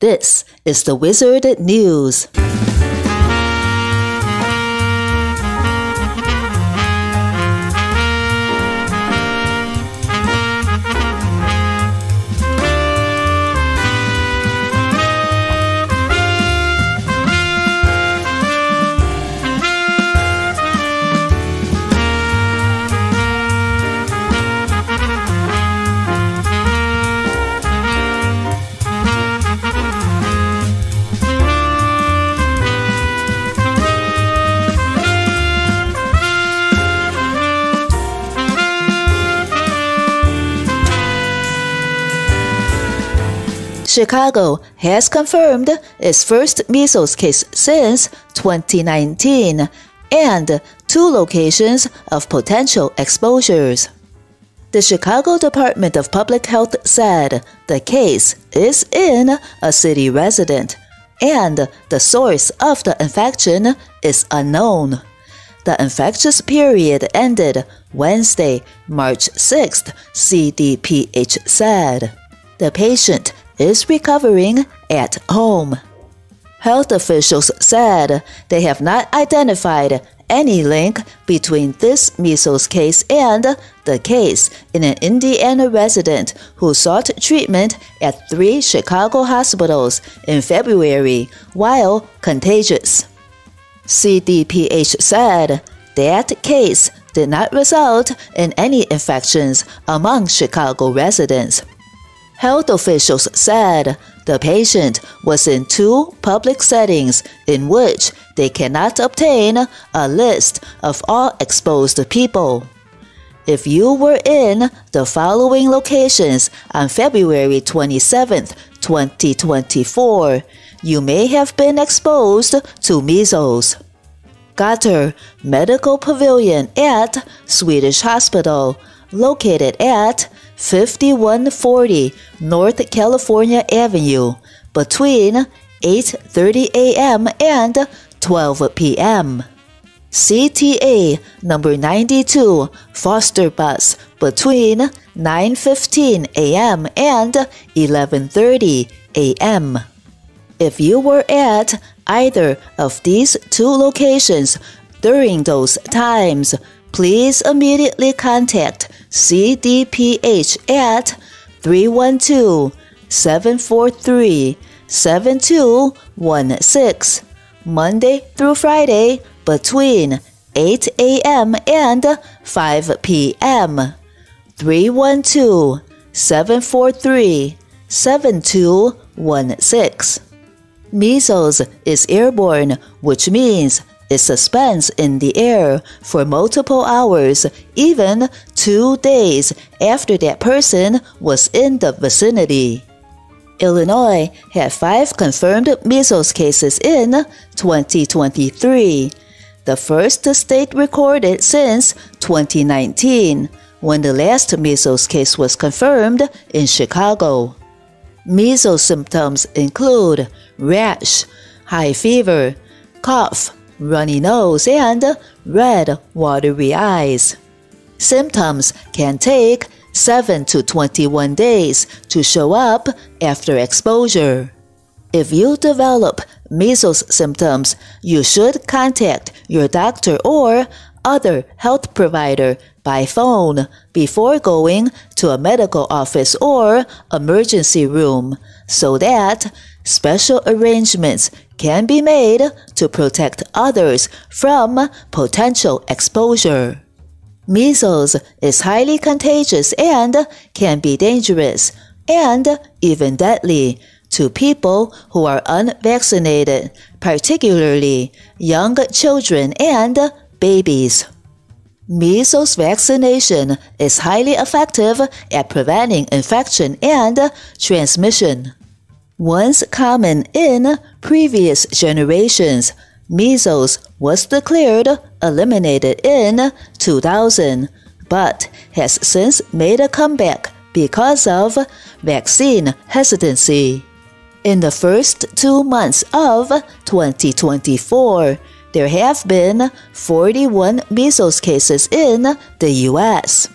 This is the Wizard News. Chicago has confirmed its first measles case since 2019 and 2 locations of potential exposures. The Chicago Department of Public Health said the case is in a city resident and the source of the infection is unknown. The infectious period ended Wednesday, March 6th, CDPH said. The patient is recovering at home. Health officials said they have not identified any link between this measles case and the case in an Indiana resident who sought treatment at 3 Chicago hospitals in February while contagious. CDPH said that case did not result in any infections among Chicago residents. Health officials said the patient was in 2 public settings in which they cannot obtain a list of all exposed people. If you were in the following locations on February 27, 2024, you may have been exposed to measles. Gator Medical Pavilion at Swedish Hospital, located at 5140 North California Avenue, between 8:30 a.m. and 12 p.m. CTA number 92 Foster Bus, between 9:15 a.m. and 11:30 a.m. If you were at either of these 2 locations during those times, please immediately contact CDPH at 312-743-7216, Monday through Friday between 8 a.m. and 5 p.m. 312-743-7216. Measles is airborne, which means it suspends in the air for multiple hours, even 2 days after that person was in the vicinity. Illinois had 5 confirmed measles cases in 2023, the first state recorded since 2019, when the last measles case was confirmed in Chicago. Measles symptoms include rash, high fever, cough, runny nose, and red, watery eyes. Symptoms can take 7 to 21 days to show up after exposure. If you develop measles symptoms, you should contact your doctor or other health provider by phone before going to a medical office or emergency room so that special arrangements can be made to protect others from potential exposure. Measles is highly contagious and can be dangerous and even deadly to people who are unvaccinated, particularly young children and babies. Measles vaccination is highly effective at preventing infection and transmission. Once common in previous generations, measles was declared eliminated in 2000, but has since made a comeback because of vaccine hesitancy. In the first 2 months of 2024, there have been 41 measles cases in the U.S.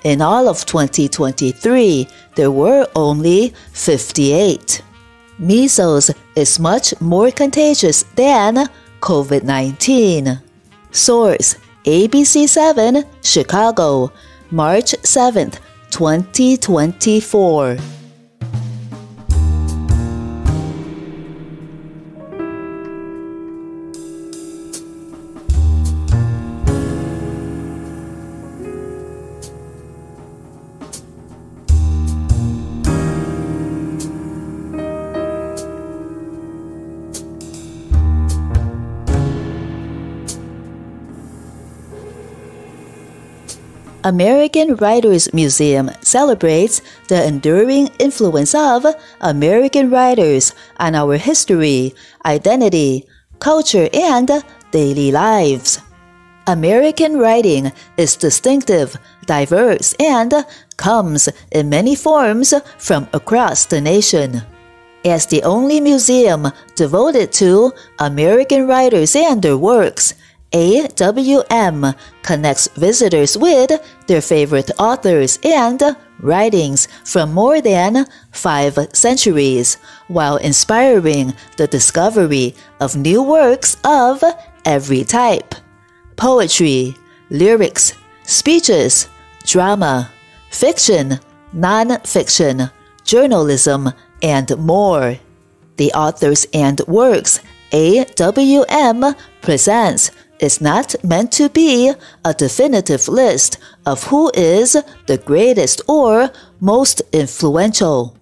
In all of 2023, there were only 58. Measles is much more contagious than COVID-19. Source: ABC7, Chicago, March 7th, 2024. American Writers Museum celebrates the enduring influence of American writers on our history, identity, culture, and daily lives. American writing is distinctive, diverse, and comes in many forms from across the nation. As the only museum devoted to American writers and their works, AWM connects visitors with their favorite authors and writings from more than 5 centuries, while inspiring the discovery of new works of every type: poetry, lyrics, speeches, drama, fiction, non-fiction, journalism, and more. The authors and works AWM presents is not meant to be a definitive list of who is the greatest or most influential.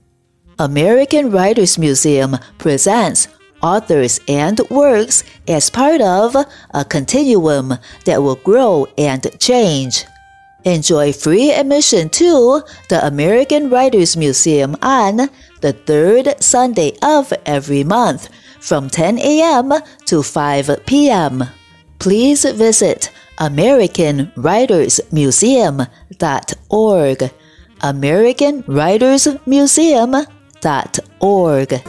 American Writers Museum presents authors and works as part of a continuum that will grow and change. Enjoy free admission to the American Writers Museum on the third Sunday of every month from 10 a.m. to 5 p.m. Please visit AmericanWritersMuseum.org. AmericanWritersMuseum.org.